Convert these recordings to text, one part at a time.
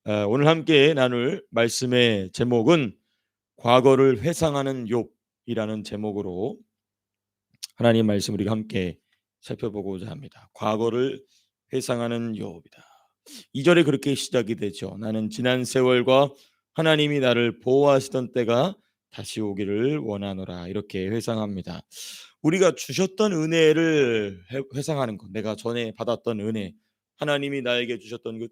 오늘 함께 나눌 말씀의 제목은 과거를 회상하는 욥이라는 제목으로 하나님 말씀 우리가 함께 살펴보고자 합니다. 과거를 회상하는 욥이다. 2절에 그렇게 시작이 되죠. 나는 지난 세월과 하나님이 나를 보호하시던 때가 다시 오기를 원하노라. 이렇게 회상합니다. 우리가 주셨던 은혜를 회상하는 것, 내가 전에 받았던 은혜, 하나님이 나에게 주셨던 그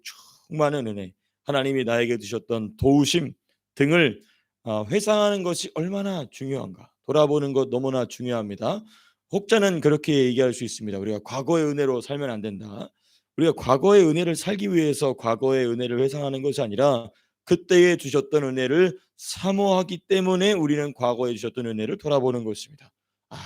충만한 은혜, 하나님이 나에게 주셨던 도우심 등을 회상하는 것이 얼마나 중요한가, 돌아보는 것 너무나 중요합니다. 혹자는 그렇게 얘기할 수 있습니다. 우리가 과거의 은혜로 살면 안 된다. 우리가 과거의 은혜를 살기 위해서 과거의 은혜를 회상하는 것이 아니라 그때에 주셨던 은혜를 사모하기 때문에 우리는 과거에 주셨던 은혜를 돌아보는 것입니다.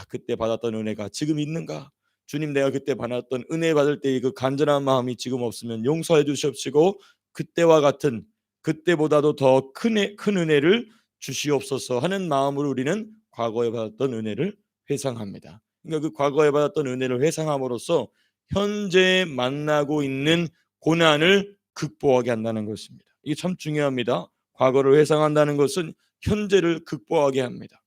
그때 받았던 은혜가 지금 있는가? 주님, 내가 그때 받았던 은혜 받을 때의 그 간절한 마음이 지금 없으면 용서해 주시옵시고 그때와 같은, 그때보다도 더 큰 은혜를 주시옵소서 하는 마음으로 우리는 과거에 받았던 은혜를 회상합니다. 그러니까 그 과거에 받았던 은혜를 회상함으로써 현재 만나고 있는 고난을 극복하게 한다는 것입니다. 이게 참 중요합니다. 과거를 회상한다는 것은 현재를 극복하게 합니다.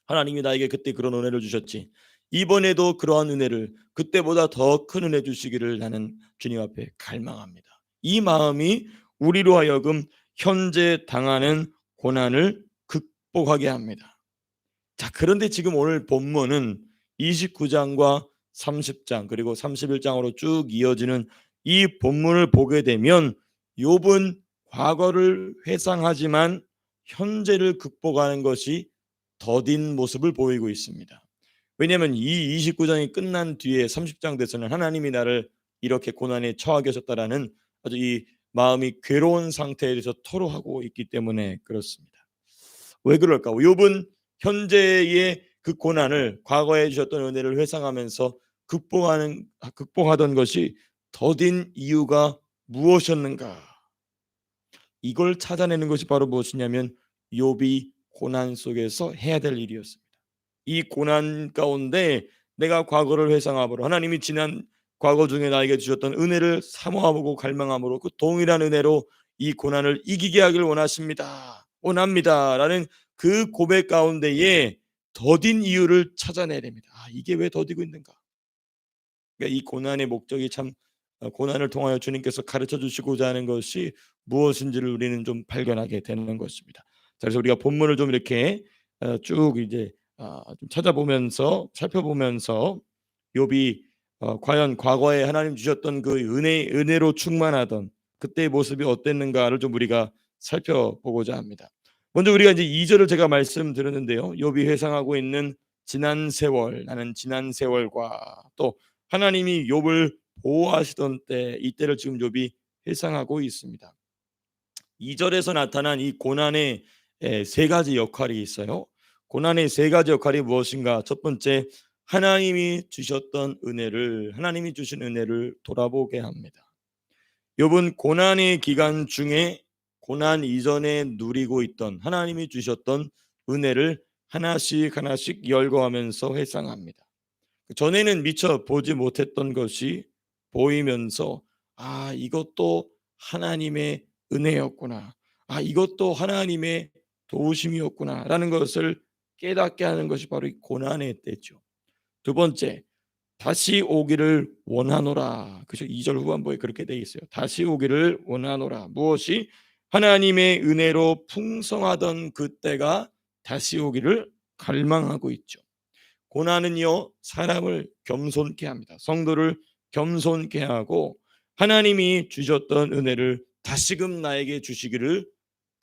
하나님이 나에게 그때 그런 은혜를 주셨지, 이번에도 그러한 은혜를, 그때보다 더 큰 은혜 주시기를 나는 주님 앞에 갈망합니다. 이 마음이 우리로 하여금 현재 당하는 고난을 극복하게 합니다. 자, 그런데 지금 오늘 본문은 29장과 30장 그리고 31장으로 쭉 이어지는 이 본문을 보게 되면 욥은 과거를 회상하지만 현재를 극복하는 것이 더딘 모습을 보이고 있습니다. 왜냐하면 이 29장이 끝난 뒤에 30장 돼서는 하나님이 나를 이렇게 고난에 처하게 하셨다라는 아주 이 마음이 괴로운 상태에 대해서 토로하고 있기 때문에 그렇습니다. 왜 그럴까? 욥은 현재의 그 고난을, 과거에 주셨던 은혜를 회상하면서 극복하던 것이 더딘 이유가 무엇이었는가? 이걸 찾아내는 것이 바로 무엇이냐면 욥이 고난 속에서 해야 될 일이었습니다. 이 고난 가운데 내가 과거를 회상함으로, 하나님이 지난 과거 중에 나에게 주셨던 은혜를 사모하고 갈망함으로 그 동일한 은혜로 이 고난을 이기게 하길 원합니다 라는 그 고백 가운데에 더딘 이유를 찾아내야 됩니다. 이게 왜 더디고 있는가? 그러니까 이 고난의 목적이 참, 고난을 통하여 주님께서 가르쳐 주시고자 하는 것이 무엇인지를 우리는 좀 발견하게 되는 것입니다. 그래서 우리가 본문을 좀 이렇게 쭉 이제 좀 찾아보면서 살펴보면서 욥이 과연 과거에 하나님 주셨던 그 은혜로 충만하던 그때의 모습이 어땠는가를 좀 우리가 살펴보고자 합니다. 먼저 우리가 이제 2절을 제가 말씀드렸는데요. 욥이 회상하고 있는 지난 세월, 나는 지난 세월과 또 하나님이 욥을 보호하시던 때, 이때를 지금 욥이 회상하고 있습니다. 2절에서 나타난 이 고난의 세 가지 역할이 있어요. 고난의 세 가지 역할이 무엇인가? 첫 번째, 하나님이 주셨던 은혜를, 하나님이 주신 은혜를 돌아보게 합니다. 욥은 고난의 기간 중에 고난 이전에 누리고 있던 하나님이 주셨던 은혜를 하나씩 하나씩 열거하면서 회상합니다. 전에는 미처 보지 못했던 것이 보이면서 이것도 하나님의 은혜였구나, 이것도 하나님의 도우심이었구나라는 것을 깨닫게 하는 것이 바로 이 고난의 때죠. 두 번째, 다시 오기를 원하노라. 그죠? 2절 후반부에 그렇게 되어 있어요. 다시 오기를 원하노라. 무엇이? 하나님의 은혜로 풍성하던 그때가 다시 오기를 갈망하고 있죠. 고난은요, 사람을 겸손케 합니다. 성도를 겸손케 하고 하나님이 주셨던 은혜를 다시금 나에게 주시기를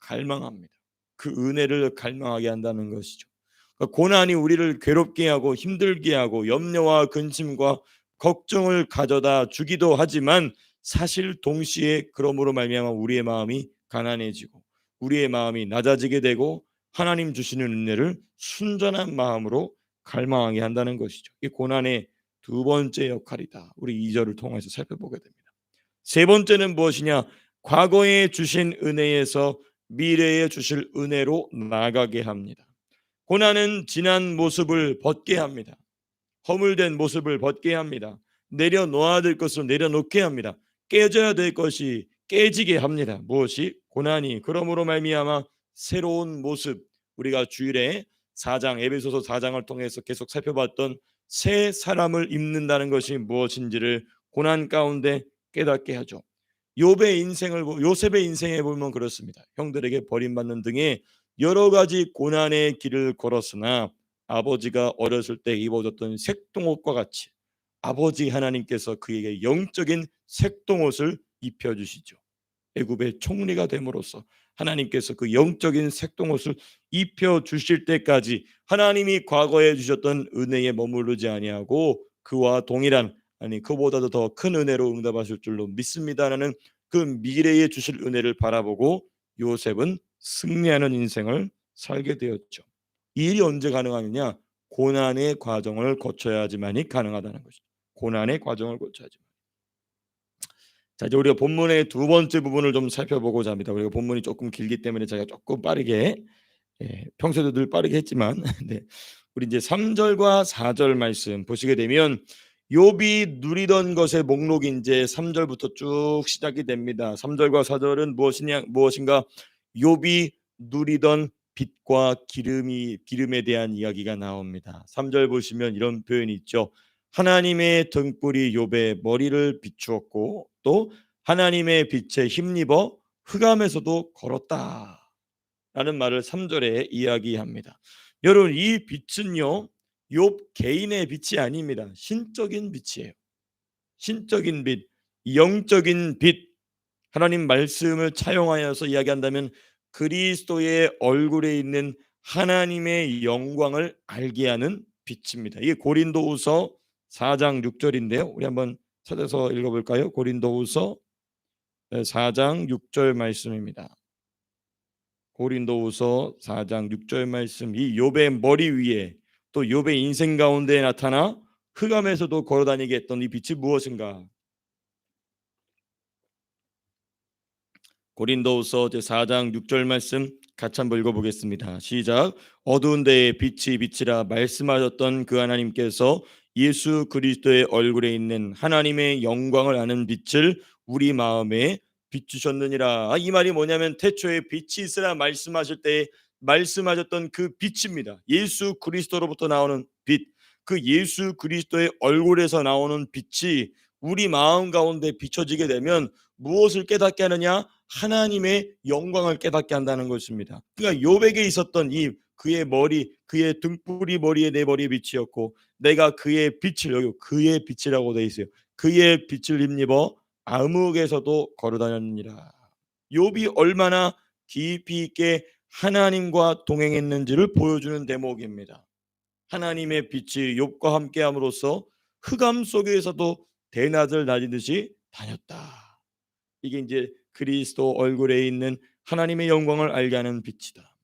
갈망합니다. 그 은혜를 갈망하게 한다는 것이죠. 그러니까 고난이 우리를 괴롭게 하고 힘들게 하고 염려와 근심과 걱정을 가져다 주기도 하지만 사실 동시에 그러므로 말미암아 우리의 마음이 가난해지고 우리의 마음이 낮아지게 되고 하나님 주시는 은혜를 순전한 마음으로 갈망하게 한다는 것이죠. 이 고난의 두 번째 역할이다. 우리 2절을 통해서 살펴보게 됩니다. 세 번째는 무엇이냐? 과거에 주신 은혜에서 미래에 주실 은혜로 나아가게 합니다. 고난은 지난 모습을 벗게 합니다. 허물된 모습을 벗게 합니다. 내려놓아야 될 것을 내려놓게 합니다. 깨져야 될 것이 깨지게 합니다. 무엇이? 고난이. 그러므로 말미암아 새로운 모습, 우리가 주일에 4장 에베소서 4장을 통해서 계속 살펴봤던 새 사람을 입는다는 것이 무엇인지를 고난 가운데 깨닫게 하죠. 요셉의 인생에 보면 그렇습니다. 형들에게 버림받는 등의 여러 가지 고난의 길을 걸었으나 아버지가 어렸을 때 입어줬던 색동옷과 같이 아버지 하나님께서 그에게 영적인 색동옷을 입혀주시죠. 애굽의 총리가 됨으로써 하나님께서 그 영적인 색동옷을 입혀주실 때까지 하나님이 과거에 주셨던 은혜에 머무르지 아니하고 그와 동일한, 아니 그보다도 더 큰 은혜로 응답하실 줄로 믿습니다라는 그 미래에 주실 은혜를 바라보고 요셉은 승리하는 인생을 살게 되었죠. 이 일이 언제 가능하느냐? 고난의 과정을 거쳐야지만이 가능하다는 것이죠. 고난의 과정을 거쳐야지. 자, 이제 우리가 본문의 두 번째 부분을 좀 살펴보고자 합니다. 우리가 본문이 조금 길기 때문에 제가 조금 빠르게, 평소에도 늘 빠르게 했지만 네. 우리 이제 3절과 4절 말씀 보시게 되면 욥이 누리던 것의 목록이 이제 3절부터 쭉 시작이 됩니다. 3절과 4절은 무엇인가? 욥이 누리던 빛과 기름에 대한 이야기가 나옵니다. 3절 보시면 이런 표현이 있죠. 하나님의 등불이 욥의 머리를 비추었고 또 하나님의 빛에 힘입어 흑암에서도 걸었다 라는 말을 3절에 이야기합니다. 여러분, 이 빛은요 욥 개인의 빛이 아닙니다. 신적인 빛이에요. 신적인 빛, 영적인 빛. 하나님 말씀을 차용하여서 이야기한다면 그리스도의 얼굴에 있는 하나님의 영광을 알게 하는 빛입니다. 이게 고린도후서 4장 6절인데요. 우리 한번 찾아서 읽어볼까요? 고린도후서 4장 6절 말씀입니다. 고린도후서 4장 6절 말씀. 이 욥의 머리 위에 또 욥의 인생 가운데 나타나 흑암에서도 걸어다니게 했던 이 빛이 무엇인가? 고린도후서 4장 6절 말씀 같이 한번 읽어보겠습니다. 시작. 어두운 데에 빛이 빛이라 말씀하셨던 그 하나님께서 예수 그리스도의 얼굴에 있는 하나님의 영광을 아는 빛을 우리 마음에 비추셨느니라. 이 말이 뭐냐면 태초에 빛이 있으라 말씀하실 때 말씀하셨던 그 빛입니다. 예수 그리스도로부터 나오는 빛, 그 예수 그리스도의 얼굴에서 나오는 빛이 우리 마음 가운데 비춰지게 되면 무엇을 깨닫게 하느냐? 하나님의 영광을 깨닫게 한다는 것입니다. 그러니까 욥에게 있었던 이 그의 머리, 그의 등불이 머리에 내 머리에 빛이었고 내가 그의 빛을, 여기 그의 빛이라고 되어 있어요. 그의 빛을 힘입어 암흑에서도 걸어다녔느니라. 욥이 얼마나 깊이 있게 하나님과 동행했는지를 보여주는 대목입니다. 하나님의 빛이 욥과 함께함으로써 흑암 속에서도 대낮을 낮이듯이 다녔다. 이게 이제 그리스도 얼굴에 있는 하나님의 영광을 알게 하는 빛이다.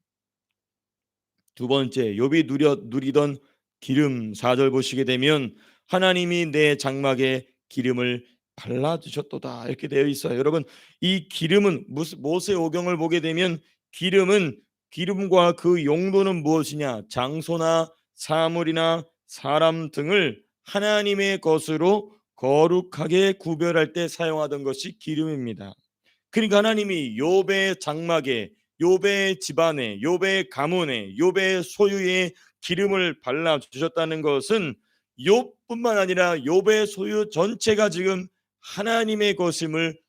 두 번째, 욥이 누리던 기름. 4절 보시게 되면 하나님이 내 장막에 기름을 발라주셨도다 이렇게 되어 있어요. 여러분, 이 기름은 모세오경을 보게 되면 기름과 그 용도는 무엇이냐? 장소나 사물이나 사람 등을 하나님의 것으로 거룩하게 구별할 때 사용하던 것이 기름입니다. 그러니까 하나님이 욥의 장막에, 욥의 집안에, 욥의 가문에, 욥의 소유에 기름을 발라 주셨다는 것은 욥뿐만 아니라 욥의 소유 전체가 지금 하나님의 것임을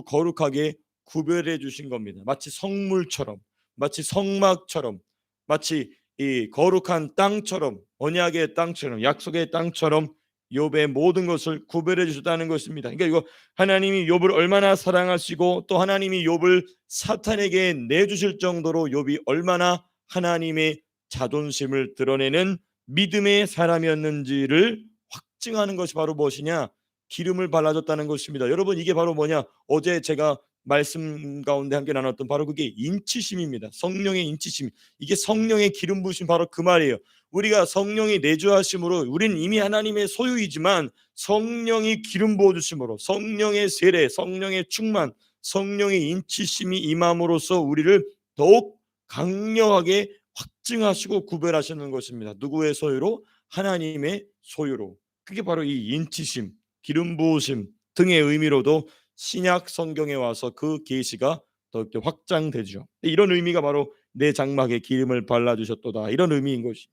거룩하게 구별해 주신 겁니다. 마치 성물처럼, 마치 성막처럼, 마치 이 거룩한 땅처럼, 언약의 땅처럼, 약속의 땅처럼 욥의 모든 것을 구별해 주셨다는 것입니다. 그러니까 이거 하나님이 욥을 얼마나 사랑하시고 또 하나님이 욥을 사탄에게 내주실 정도로 욥이 얼마나 하나님의 자존심을 드러내는 믿음의 사람이었는지를 확증하는 것이 바로 무엇이냐? 기름을 발라줬다는 것입니다. 여러분, 이게 바로 뭐냐? 어제 제가 말씀 가운데 함께 나눴던 바로 그게 인치심입니다. 성령의 인치심. 이게 성령의 기름 부으심, 바로 그 말이에요. 우리가 성령이 내주하심으로 우리는 이미 하나님의 소유이지만 성령이 기름 부어주심으로, 성령의 세례, 성령의 충만, 성령의 인치심이 임함으로써 우리를 더욱 강력하게 확증하시고 구별하시는 것입니다. 누구의 소유로? 하나님의 소유로. 그게 바로 이 인치심, 기름 부으심 등의 의미로도 신약 성경에 와서 그 계시가 더욱더 확장되죠. 이런 의미가 바로 내 장막에 기름을 발라주셨도다, 이런 의미인 것이.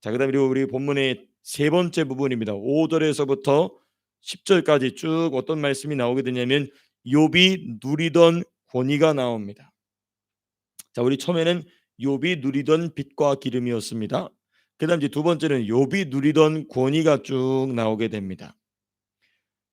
자, 그다음에 우리 본문의 세 번째 부분입니다. 5절에서부터 10절까지 쭉 어떤 말씀이 나오게 되냐면 욥이 누리던 권위가 나옵니다. 자, 우리 처음에는 욥이 누리던 빛과 기름이었습니다. 그다음 이제 두 번째는 욥이 누리던 권위가 쭉 나오게 됩니다.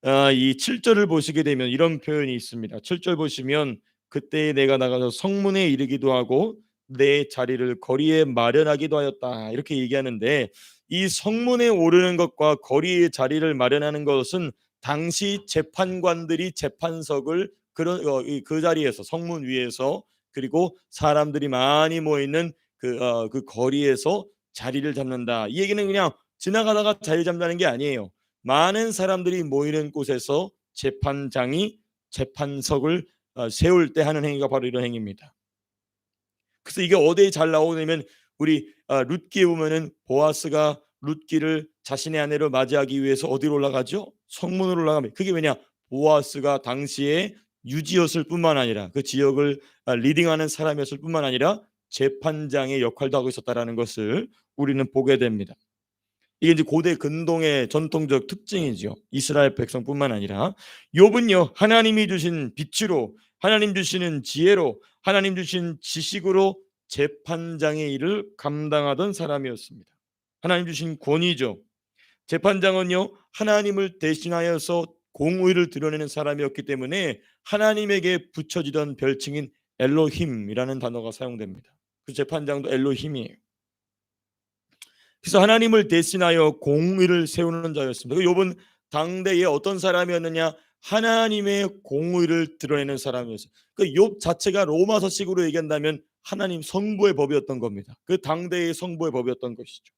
이 7절을 보시게 되면 이런 표현이 있습니다. 7절 보시면 그때 내가 나가서 성문에 이르기도 하고 내 자리를 거리에 마련하기도 하였다, 이렇게 얘기하는데, 이 성문에 오르는 것과 거리에 자리를 마련하는 것은 당시 재판관들이 재판석을 그 자리에서 성문 위에서, 그리고 사람들이 많이 모여 있는 그 거리에서 자리를 잡는다, 이 얘기는 그냥 지나가다가 자리 잡는다는 게 아니에요. 많은 사람들이 모이는 곳에서 재판장이 재판석을 세울 때 하는 행위가 바로 이런 행위입니다. 그래서 이게 어디에 잘 나오냐면 우리 룻기에 보면은 보아스가 룻기를 자신의 아내로 맞이하기 위해서 어디로 올라가죠? 성문으로 올라가면, 그게 왜냐? 보아스가 당시에 유지였을 뿐만 아니라 그 지역을 리딩하는 사람이었을 뿐만 아니라 재판장의 역할도 하고 있었다라는 것을 우리는 보게 됩니다. 이게 이제 고대 근동의 전통적 특징이죠. 이스라엘 백성뿐만 아니라 욥은요, 하나님이 주신 빛으로, 하나님 주시는 지혜로, 하나님 주신 지식으로 재판장의 일을 감당하던 사람이었습니다. 하나님 주신 권위죠. 재판장은요, 하나님을 대신하여서 공의를 드러내는 사람이었기 때문에 하나님에게 붙여지던 별칭인 엘로힘이라는 단어가 사용됩니다. 그 재판장도 엘로힘이에요. 그래서 하나님을 대신하여 공의를 세우는 자였습니다. 욥은 당대에 어떤 사람이었느냐? 하나님의 공의를 드러내는 사람이었어요. 욥 자체가 로마서식으로 얘기한다면 하나님 성부의 법이었던 겁니다. 그 당대의 성부의 법이었던 것이죠.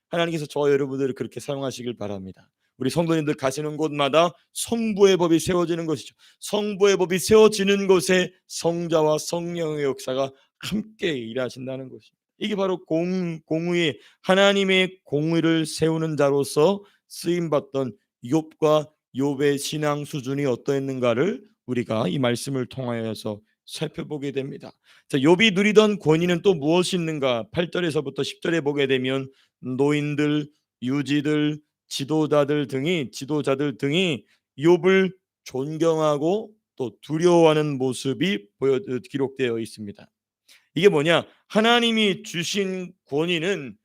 하나님께서 저와 여러분들을 그렇게 사용하시길 바랍니다. 우리 성도님들 가시는 곳마다 성부의 법이 세워지는 것이죠. 성부의 법이 세워지는 곳에 성자와 성령의 역사가 함께 일하신다는 것입니다. 이게 바로 공의, 하나님의 공의를 세우는 자로서 쓰임받던 욥과 욥의 신앙 수준이 어떠했는가를 우리가 이 말씀을 통하여서 살펴보게 됩니다. 자, 욥이 누리던 권위는 또 무엇이 있는가? 8절에서부터 10절에 보게 되면 노인들, 유지들, 지도자들 등이 욥을 존경하고 또 두려워하는 모습이 기록되어 있습니다. 이게 뭐냐? 하나님이 주신 권위는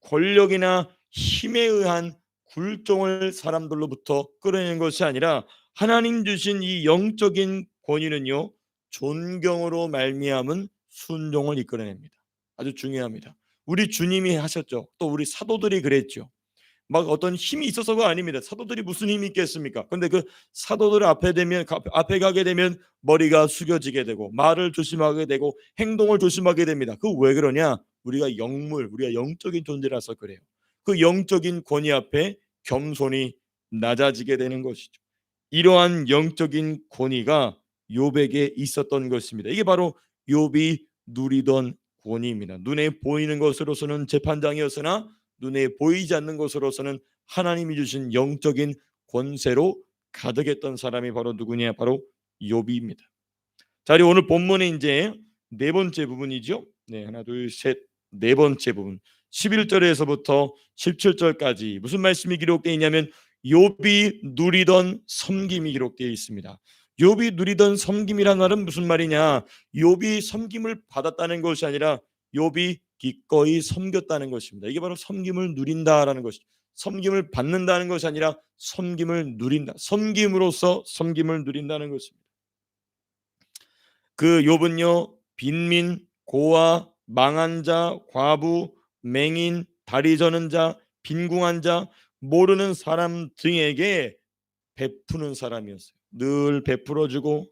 권력이나 힘에 의한 굴종을 사람들로부터 끌어내는 것이 아니라 하나님 주신 이 영적인 권위는요, 존경으로 말미암은 순종을 이끌어냅니다. 아주 중요합니다. 우리 주님이 하셨죠. 또 우리 사도들이 그랬죠. 막 어떤 힘이 있어서가 아닙니다. 사도들이 무슨 힘이 있겠습니까? 근데 그 사도들 앞에 가게 되면 머리가 숙여지게 되고 말을 조심하게 되고 행동을 조심하게 됩니다. 그 왜 그러냐? 우리가 영적인 존재라서 그래요. 그 영적인 권위 앞에 겸손히 낮아지게 되는 것이죠. 이러한 영적인 권위가 욥에게 있었던 것입니다. 이게 바로 욥이 누리던 권위입니다. 눈에 보이는 것으로서는 재판장이었으나 눈에 보이지 않는 것으로서는 하나님이 주신 영적인 권세로 가득했던 사람이 바로 누구냐? 바로 욥입니다. 자, 우리 오늘 본문의 이제 네 번째 부분이죠. 네, 하나, 둘, 셋, 네 번째 부분. 11절에서부터 17절까지 무슨 말씀이 기록되어 있냐면 욥이 누리던 섬김이 기록되어 있습니다. 욥이 누리던 섬김이란 말은 무슨 말이냐? 욥이 섬김을 받았다는 것이 아니라 욥이 기꺼이 섬겼다는 것입니다. 이게 바로 섬김을 누린다라는 것이죠. 섬김을 받는다는 것이 아니라 섬김을 누린다. 섬김으로써 섬김을 누린다는 것입니다. 그 욥은요, 빈민, 고아, 망한 자, 과부, 맹인, 다리 저는 자, 빈궁한 자, 모르는 사람 등에게 베푸는 사람이었어요. 늘 베풀어주고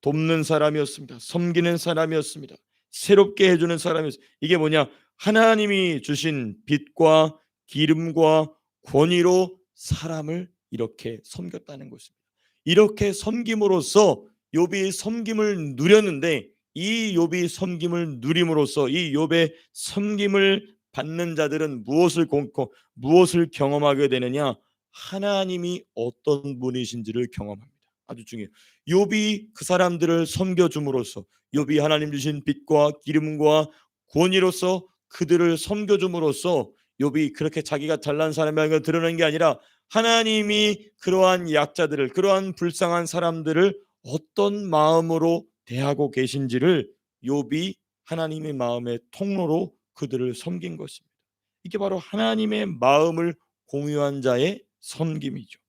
돕는 사람이었습니다. 섬기는 사람이었습니다. 새롭게 해주는 사람이었어요. 이게 뭐냐? 하나님이 주신 빛과 기름과 권위로 사람을 이렇게 섬겼다는 것입니다. 이렇게 섬김으로써 욥이 섬김을 누렸는데, 이 욥이 섬김을 누림으로써 이 욥의 섬김을 받는 자들은 무엇을 경험하게 되느냐? 하나님이 어떤 분이신지를 경험합니다. 아주 중요해요. 욥이 그 사람들을 섬겨줌으로써, 욥이 하나님 주신 빛과 기름과 권위로서 그들을 섬겨줌으로써 욥이 그렇게 자기가 잘난 사람이라는 걸 드러낸 게 아니라 하나님이 그러한 약자들을, 그러한 불쌍한 사람들을 어떤 마음으로 대하고 계신지를 욥이 하나님의 마음의 통로로 그들을 섬긴 것입니다. 이게 바로 하나님의 마음을 공유한 자의 섬김이죠.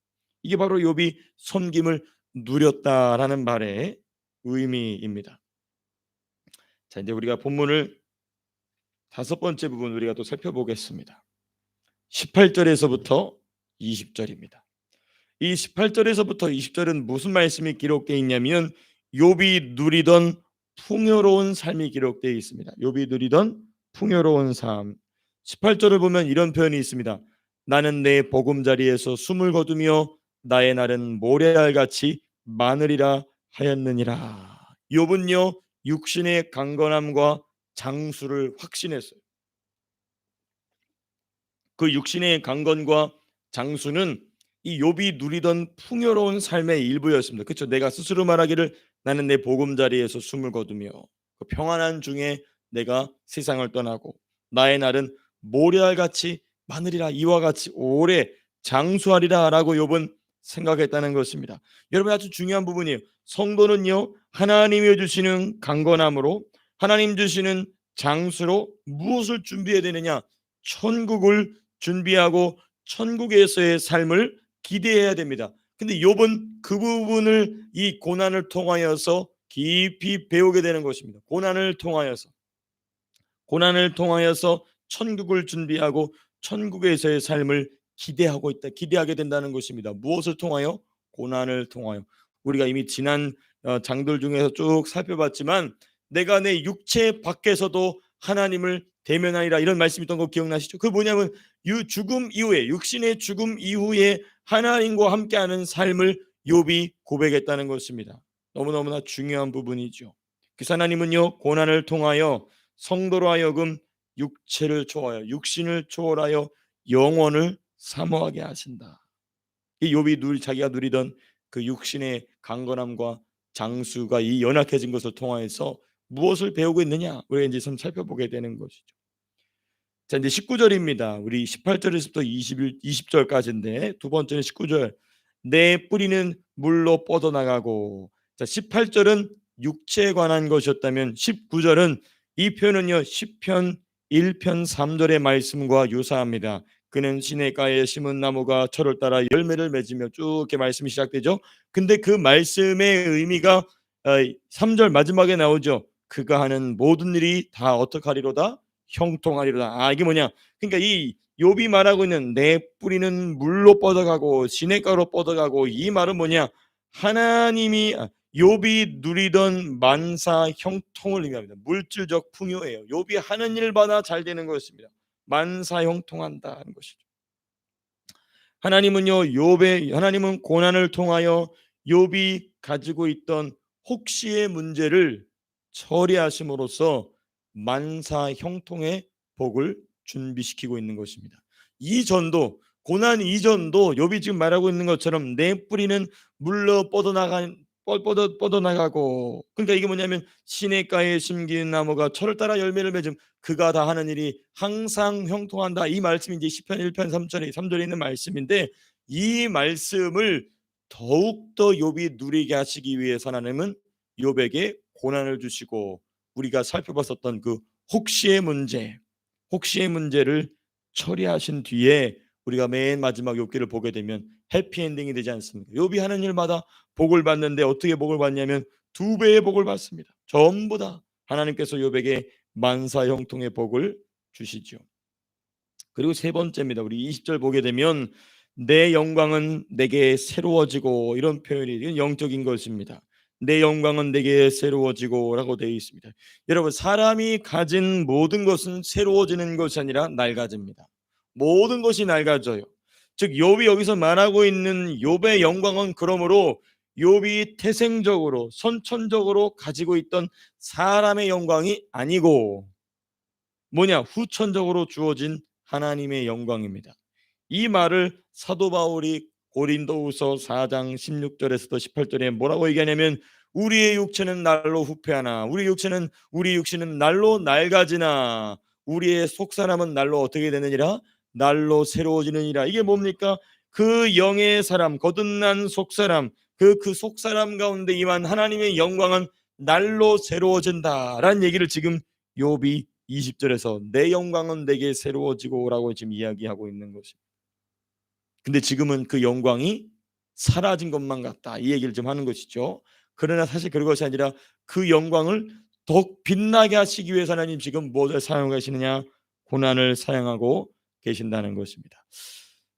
이게 바로 욥이 섬김을 누렸다라는 말의 의미입니다. 자, 이제 우리가 본문을 다섯 번째 부분 우리가 또 살펴보겠습니다. 18절에서부터 20절입니다. 이 18절에서부터 20절은 무슨 말씀이 기록되어 있냐면 욥이 누리던 풍요로운 삶이 기록되어 있습니다. 욥이 누리던 풍요로운 삶. 18절을 보면 이런 표현이 있습니다. 나는 내 보금자리에서 숨을 거두며 나의 날은 모래알같이 많으리라 하였느니라. 욥은요 육신의 강건함과 장수를 확신했어요. 그 육신의 강건과 장수는 이 욥이 누리던 풍요로운 삶의 일부였습니다. 그렇죠? 내가 스스로 말하기를 나는 내 보금자리에서 숨을 거두며 그 평안한 중에 내가 세상을 떠나고 나의 날은 모래알같이 많으리라, 이와 같이 오래 장수하리라라고 욥은 생각했다는 것입니다. 여러분 아주 중요한 부분이에요. 성도는요 하나님이 주시는 강건함으로, 하나님 주시는 장수로 무엇을 준비해야 되느냐? 천국을 준비하고 천국에서의 삶을 기대해야 됩니다. 근데 욥은 그 부분을 이 고난을 통하여서 깊이 배우게 되는 것입니다. 고난을 통하여서 천국을 준비하고 천국에서의 삶을 기대하게 된다는 것입니다. 무엇을 통하여? 고난을 통하여. 우리가 이미 지난 장들 중에서 쭉 살펴봤지만 내가 내 육체 밖에서도 하나님을 대면하리라, 이런 말씀이 있던 거 기억나시죠? 그 뭐냐면 죽음 이후에, 육신의 죽음 이후에 하나님과 함께하는 삶을 욥이 고백했다는 것입니다. 너무너무나 중요한 부분이죠. 그래서 하나님은요 고난을 통하여 성도로 하여금 육체를 초월하여, 육신을 초월하여 영혼을 사모하게 하신다. 이 욥이 자기가 누리던 그 육신의 강건함과 장수가 이 연약해진 것을 통하여서 무엇을 배우고 있느냐, 우리가 이제 좀 살펴보게 되는 것이죠. 자, 이제 19절입니다. 우리 18절에서부터 20절까지인데 두 번째는 19절. 내 뿌리는 물로 뻗어나가고. 자, 18절은 육체에 관한 것이었다면 19절은 이 표현은요 시편 1편 3절의 말씀과 유사합니다. 그는 시냇가에 심은 나무가 철을 따라 열매를 맺으며 쭉 이렇게 말씀이 시작되죠. 근데 그 말씀의 의미가 3절 마지막에 나오죠. 그가 하는 모든 일이 다 어떡하리로다? 형통하리로다. 아, 이게 뭐냐? 그러니까 이 욥이 말하고 있는 내 뿌리는 물로 뻗어가고 시냇가로 뻗어가고, 이 말은 뭐냐? 하나님이 욥이 누리던 만사 형통을 의미합니다. 물질적 풍요예요. 욥이 하는 일마다 잘 되는 것입니다. 만사 형통한다는 것이죠. 하나님은 고난을 통하여 욥이 가지고 있던 혹시의 문제를 처리하심으로써 만사 형통의 복을 준비시키고 있는 것입니다. 고난 이전도 욥이 지금 말하고 있는 것처럼 내 뿌리는 물러 뻗어나가고, 그러니까 이게 뭐냐면 시냇가에 심긴 나무가 철을 따라 열매를 맺음, 그가 다 하는 일이 항상 형통한다. 이 말씀이 이제 시편 1편 3절에 있는 말씀인데, 이 말씀을 더욱더 욥이 누리게 하시기 위해서 하나님은 욥에게 고난을 주시고, 우리가 살펴봤었던 그 혹시의 문제를 처리하신 뒤에 우리가 맨 마지막 욥기를 보게 되면 해피엔딩이 되지 않습니까? 욥이 하는 일마다 복을 받는데 어떻게 복을 받냐면 2배의 복을 받습니다. 전부 다 하나님께서 욥에게 만사 형통의 복을 주시죠. 그리고 세 번째입니다. 우리 20절 보게 되면 내 영광은 내게 새로워지고, 이런 표현이 영적인 것입니다. 내 영광은 내게 새로워지고 라고 되어 있습니다. 여러분, 사람이 가진 모든 것은 새로워지는 것이 아니라 낡아집니다. 모든 것이 낡아져요. 즉 욥이 여기서 말하고 있는 욥의 영광은 그러므로 욥이 태생적으로 선천적으로 가지고 있던 사람의 영광이 아니고 후천적으로 주어진 하나님의 영광입니다. 이 말을 사도 바울이 고린도후서 4장 16절에서도 18절에 뭐라고 얘기하냐면 우리의 육체는 날로 후패하나 우리 육신은 날로 낡아지나 우리의 속사람은 날로 어떻게 되느니라 날로 새로워지느니라. 이게 뭡니까? 그 영의 사람 거듭난 속사람 그 속사람 가운데 임한 하나님의 영광은 날로 새로워진다라는 얘기를 지금 욥이 20절에서 내 영광은 내게 새로워지고라고 지금 이야기하고 있는 것입니다. 근데 지금은 그 영광이 사라진 것만 같다 이 얘기를 좀 하는 것이죠. 그러나 사실 그것이 아니라 그 영광을 더욱 빛나게 하시기 위해서 하나님 지금 무엇을 사용하시느냐 고난을 사용하고 계신다는 것입니다.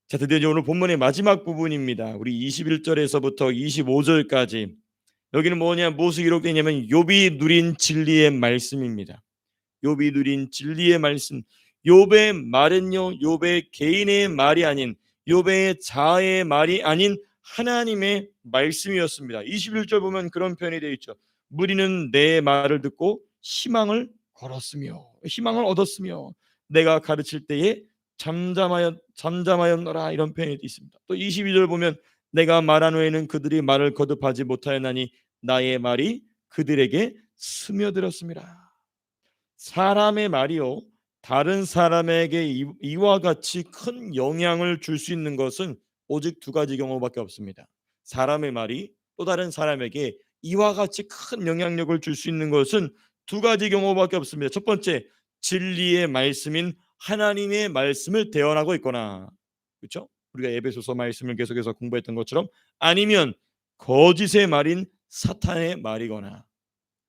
자, 드디어 이제 오늘 본문의 마지막 부분입니다. 우리 21절에서부터 25절까지 여기는 무엇이 기록되어 있냐면 욥이 누린 진리의 말씀입니다. 욥이 누린 진리의 말씀. 욥의 말은요 욥의 개인의 말이 아닌 욥의 자아의 말이 아닌 하나님의 말씀이었습니다. 21절 보면 그런 표현이 되어 있죠. 무리는 내 말을 듣고 희망을 얻었으며 내가 가르칠 때에 잠잠하였노라 이런 표현이 있습니다. 또 22절 보면 내가 말한 후에는 그들이 말을 거듭하지 못하였나니 나의 말이 그들에게 스며들었습니다. 사람의 말이요 다른 사람에게 이와 같이 큰 영향을 줄 수 있는 것은 오직 두 가지 경우밖에 없습니다. 사람의 말이 또 다른 사람에게 이와 같이 큰 영향력을 줄 수 있는 것은 두 가지 경우밖에 없습니다. 첫 번째, 진리의 말씀인 하나님의 말씀을 대언하고 있거나, 그렇죠? 우리가 에베소서 말씀을 계속해서 공부했던 것처럼, 아니면 거짓의 말인 사탄의 말이거나,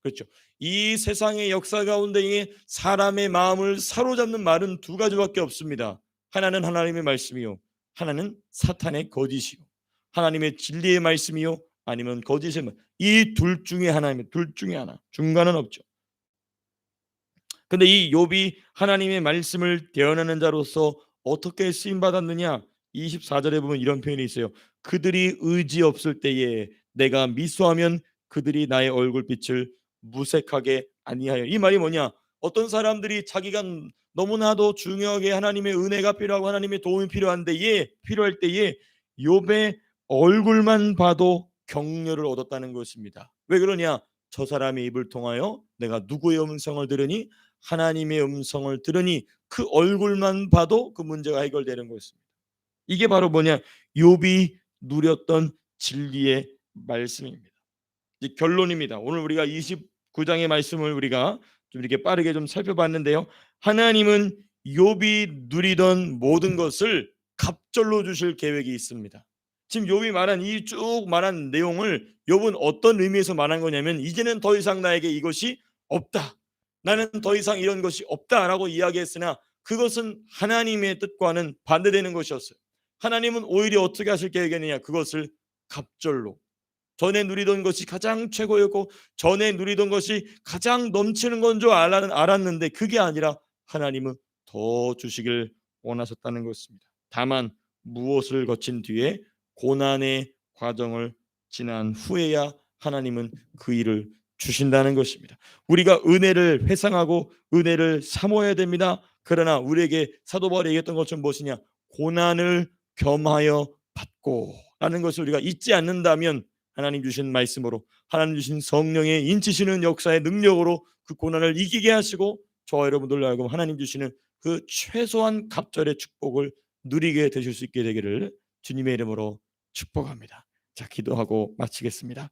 그렇죠. 이 세상의 역사 가운데에 사람의 마음을 사로잡는 말은 두 가지밖에 없습니다. 하나는 하나님의 말씀이요, 하나는 사탄의 거짓이요. 하나님의 진리의 말씀이요, 아니면 거짓의 말. 이 둘 중에 하나입니다. 둘 중에 하나. 중간은 없죠. 근데 이 욥이 하나님의 말씀을 대언하는 자로서 어떻게 쓰임 받았느냐? 24절에 보면 이런 표현이 있어요. 그들이 의지 없을 때에 내가 미소하면 그들이 나의 얼굴빛을 무색하게 아니하여. 이 말이 뭐냐? 어떤 사람들이 자기가 너무나도 중요하게 하나님의 은혜가 필요하고 하나님의 도움이 필요할 때에 욥의 얼굴만 봐도 격려를 얻었다는 것입니다. 왜 그러냐? 저 사람의 입을 통하여 내가 누구의 음성을 들으니 하나님의 음성을 들으니 그 얼굴만 봐도 그 문제가 해결되는 것입니다. 이게 바로 뭐냐? 욥이 누렸던 진리의 말씀입니다. 이제 결론입니다. 오늘 우리가 29장의 말씀을 우리가 좀 이렇게 빠르게 좀 살펴봤는데요. 하나님은 욥이 누리던 모든 것을 갑절로 주실 계획이 있습니다. 지금 욥이 말한 이 쭉 말한 내용을 욥은 어떤 의미에서 말한 거냐면 이제는 더 이상 나에게 이것이 없다. 나는 더 이상 이런 것이 없다라고 이야기했으나 그것은 하나님의 뜻과는 반대되는 것이었어요. 하나님은 오히려 어떻게 하실 계획이느냐? 그것을 갑절로. 전에 누리던 것이 가장 최고였고 전에 누리던 것이 가장 넘치는 건 줄 알았는데 그게 아니라 하나님은 더 주시길 원하셨다는 것입니다. 다만 무엇을 거친 뒤에 고난의 과정을 지난 후에야 하나님은 그 일을 주신다는 것입니다. 우리가 은혜를 회상하고 은혜를 사모해야 됩니다. 그러나 우리에게 사도 바울이 얘기했던 것은 무엇이냐? 고난을 겸하여 받고 라는 것을 우리가 잊지 않는다면 하나님 주신 말씀으로 하나님 주신 성령의 인치시는 역사의 능력으로 그 고난을 이기게 하시고 저와 여러분들로 하여금 하나님 주시는 그 최소한 갑절의 축복을 누리게 되실 수 있게 되기를 주님의 이름으로 축복합니다. 자, 기도하고 마치겠습니다.